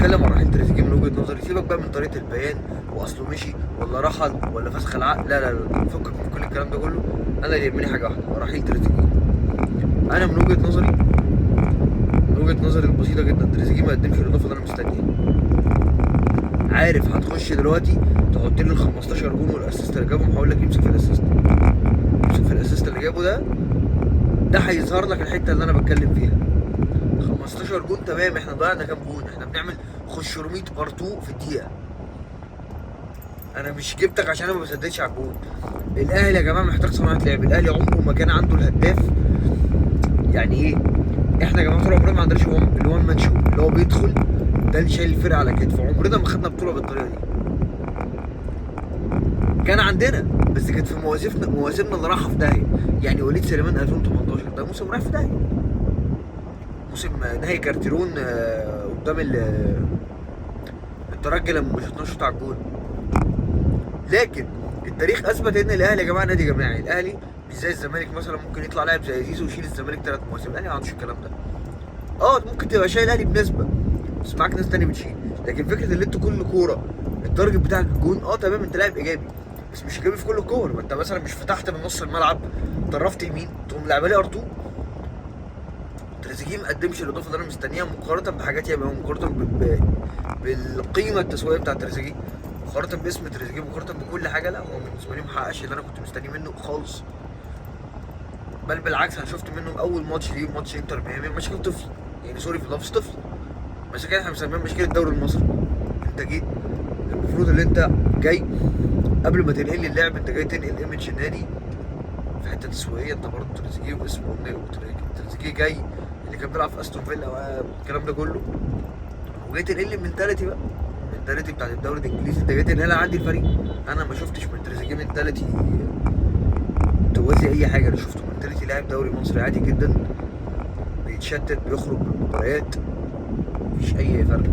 بتكلم عن رحيل تريزيجيه من وجهه نظري، سيبك بقى من طريقه البيان واصله مشي ولا رحل ولا فسخ العقد، لا لا لا، فكك من كل الكلام ده كله. انا اللي يهمني حاجه واحده، رحيل تريزيجيه. انا من وجهه نظري، من وجهه نظري البسيطه جدا، تريزيجيه ما قدمش الاضافه اللي انا مستنيها. عارف هتخش دلوقتي تحط لي ال 15 جون والاسيست اللي جابهم، هقول لك امسك في الاسيست، امسك في الاسيست اللي جابه ده، ده هيظهر لك الحته اللي انا بتكلم فيها. 15 جون تمام، احنا ضيعنا كام جون؟ احنا بنعمل 500 ار2 في الدقيقه. انا مش جبتك عشان انا ما بسددش على الجون. الاهلي يا جماعه محتاج صناعه لعب، الاهلي عمره ما كان عنده الهداف. يعني ايه؟ احنا يا جماعه طول عمرنا ما عندناش الوان مان شو اللي هو بيدخل ده اللي شايل الفرقه على كتفه. عمرنا ما خدنا بطوله بالطريقه دي. كان عندنا بس كانت في مواسمنا اللي رايحه في داهيه. يعني وليد سليمان 2018 ده موسم رايح في داهيه، موسم نهائي كارتيرون قدام الترجي لما ما شطناش شوط على الجول. لكن التاريخ اثبت ان الاهلي يا جماعه نادي جماعي. الاهلي مش زي الزمالك مثلا، ممكن يطلع لاعب زي زيزو ويشيل الزمالك 3 مواسم. الاهلي ما عندوش الكلام ده. ممكن تبقى شايل الاهلي بنسبه بس معاك ناس تاني بتشيل. لكن فكره ان انت كل كوره التارجت بتاعك الجون، تمام، انت لاعب ايجابي بس مش ايجابي في كل الكور. ما انت مثلا مش فتحت من نص الملعب طرفت يمين تقوم لعبه لي ار2. تريزيجيه ما قدمش الاضافه اللي انا مستنيها مقارنه بحاجات ياما، مقارنه بالقيمه التسويقيه بتاعت تريزيجيه، مقارنه باسم تريزيجيه، مقارنه بكل حاجه. لا هو بالنسبه لي محققش اللي انا كنت مستنيه منه خالص. بل بالعكس، انا شفت منه اول ماتش ليه ماتش انتر ميامي مشاكل طفل، يعني سوري في اللفظ طفل، مشاكل احنا بنسميها مشكله الدوري المصري. انت جيت المفروض ان انت جاي قبل ما تنقل لي اللعب، انت جاي تنقل ايمج النادي في حته تسويقيه. انت برضه تريزيجيه واسمه تريزيجيه جاي اللي كان بيلعب في استون فيلا والكلام ده كله، وجاي تنقل لي المنتاليتي بقى، المنتاليتي بتاعت الدوري الانجليزي، انت جاي تنقلها عندي الفريق. انا ما شفتش من تريزيجيه منتاليتي توازي اي حاجه. انا شفته منتاليتي لاعب دوري مصري عادي جدا، بيتشتت، بيخرج من المباريات، مفيش اي فرق.